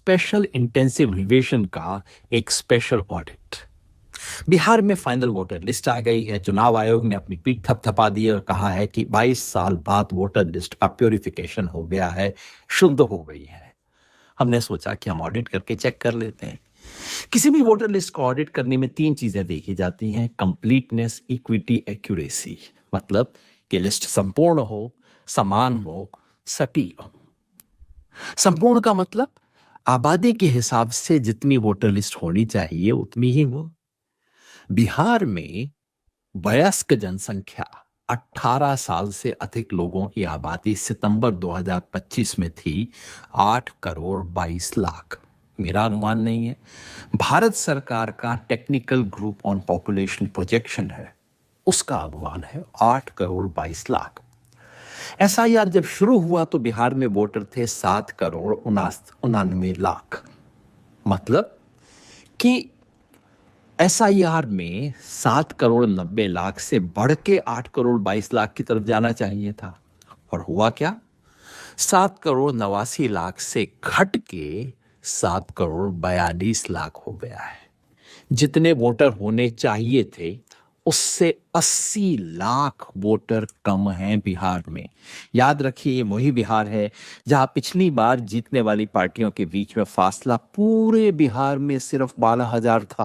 Special intensive revision का एक special audit. Bihar में फाइनल वोटर लिस्ट आ गई है। चुनाव आयोग ने अपनी पीठ थपथपा दी और कहा है कि 22 साल बाद वोटर लिस्ट का प्योरिफिकेशन हो गया है, शुद्ध हो गई है। हमने सोचा कि हम ऑडिट करके चेक कर लेते हैं। किसी भी वोटर लिस्ट को ऑडिट करने में 3 चीजें देखी जाती हैं: कंप्लीटनेस, इक्विटी, एक्यूरेसी। मतलब कि लिस्ट संपूर्ण हो, समान हो, सटीक हो। संपूर्ण का मतलब आबादी के हिसाब से जितनी वोटर लिस्ट होनी चाहिए उतनी ही हो। बिहार में वयस्क जनसंख्या 18 साल से अधिक लोगों की आबादी सितंबर 2025 में थी 8 करोड़ 22 लाख। मेरा अनुमान नहीं है, भारत सरकार का technical group on population projection है, उसका अनुमान है 8 करोड़ 22 लाख। एसआईआर जब शुरू हुआ तो बिहार में वोटर थे 7 करोड़ 99 लाख। मतलब कि एसआईआर में 7 करोड़ 90 लाख से बढ़ के 8 करोड़ 22 लाख की तरफ जाना चाहिए था। और हुआ क्या? 7 करोड़ 89 लाख से घट के 7 करोड़ 42 लाख हो गया है। जितने वोटर होने चाहिए थे उससे 80 लाख वोटर कम हैं बिहार में। याद रखिए, ये वही बिहार है जहां पिछली बार जीतने वाली पार्टियों के बीच में फासला पूरे बिहार में सिर्फ 12,000 था।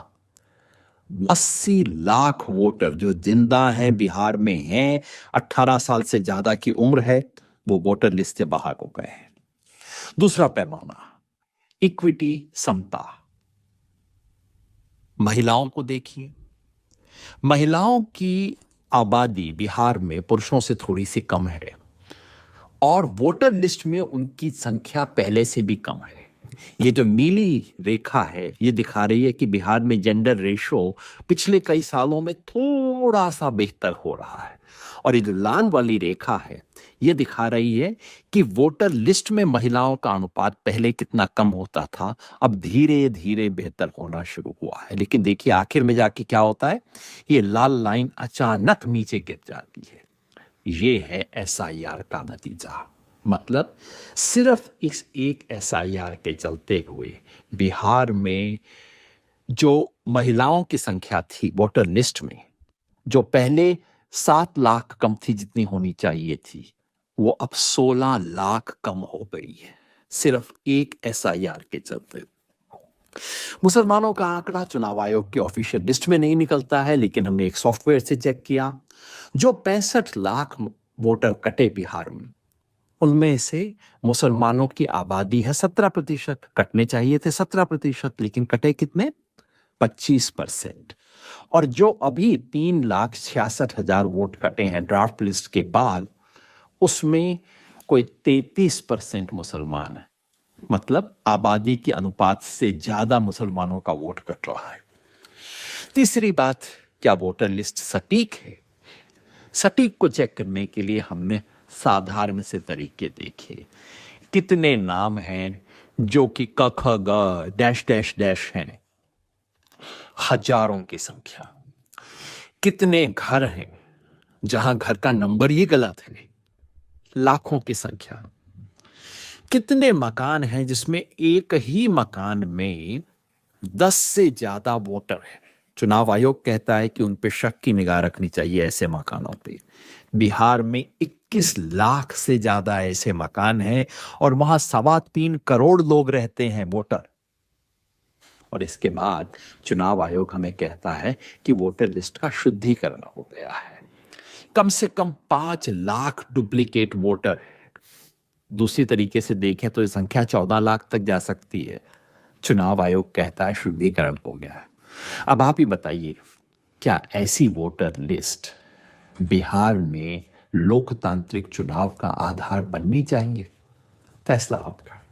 80 लाख वोटर जो जिंदा हैं, बिहार में हैं, 18 साल से ज्यादा की उम्र है, वो वोटर लिस्ट से बाहर हो गए हैं। दूसरा पैमाना, इक्विटी, समता। महिलाओं को देखिए, महिलाओं की आबादी बिहार में पुरुषों से थोड़ी सी कम है और वोटर लिस्ट में उनकी संख्या पहले से भी कम है। ये जो नीली रेखा है ये दिखा रही है कि बिहार में जेंडर रेशो पिछले कई सालों में थोड़ा सा बेहतर हो रहा है, और ये जो लाल वाली रेखा है ये दिखा रही है कि वोटर लिस्ट में महिलाओं का अनुपात पहले कितना कम होता था, अब धीरे धीरे बेहतर होना शुरू हुआ है। लेकिन देखिए आखिर में जाके क्या होता है, ये लाल लाइन अचानक नीचे गिर जाती है। ये है एसआईआर का नतीजा। मतलब सिर्फ इस एक एसआईआर के चलते हुए बिहार में जो महिलाओं की संख्या थी वोटर लिस्ट में, जो पहले 7 लाख कम थी जितनी होनी चाहिए थी, वो अब 16 लाख कम हो गई है, सिर्फ एक एसआईआर के चलते। मुसलमानों का आंकड़ा चुनाव आयोग के ऑफिशियल लिस्ट में नहीं निकलता है, लेकिन हमने एक सॉफ्टवेयर से चेक किया। जो 65 लाख वोटर कटे बिहार में, उनमें से मुसलमानों की आबादी है 17%। कटने चाहिए थे 17%, लेकिन कटे कितने? 25%। और जो अभी 3,66,000 वोट कटे हैं ड्राफ्ट लिस्ट के बाद, उसमें कोई 33% मुसलमान है। मतलब आबादी के अनुपात से ज्यादा मुसलमानों का वोट कट रहा है। तीसरी बात, क्या वोटर लिस्ट सटीक है? सटीक को चेक करने के लिए हमने साधारण से तरीके देखे। कितने नाम हैं जो कि क ख ग डैश डैश डैश हैं? हजारों की संख्या। कितने घर हैं जहां घर का नंबर ही गलत है? लाखों की संख्या। कितने मकान हैं जिसमें एक ही मकान में 10 से ज्यादा वोटर हैं? चुनाव आयोग कहता है कि उन पे शक की निगाह रखनी चाहिए ऐसे मकानों पे। बिहार में 21 लाख से ज्यादा ऐसे मकान हैं और वहां 3.25 करोड़ लोग रहते हैं वोटर। और इसके बाद चुनाव आयोग हमें कहता है कि वोटर लिस्ट का शुद्धिकरण हो गया है। कम से कम 5 लाख डुप्लीकेट वोटर है। दूसरी तरीके से देखें तो ये संख्या 14 लाख तक जा सकती है। चुनाव आयोग कहता है शुद्धिकरण हो गया है। अब आप ही बताइए, क्या ऐसी वोटर लिस्ट बिहार में लोकतांत्रिक चुनाव का आधार बननी चाहिए? फैसला आपका।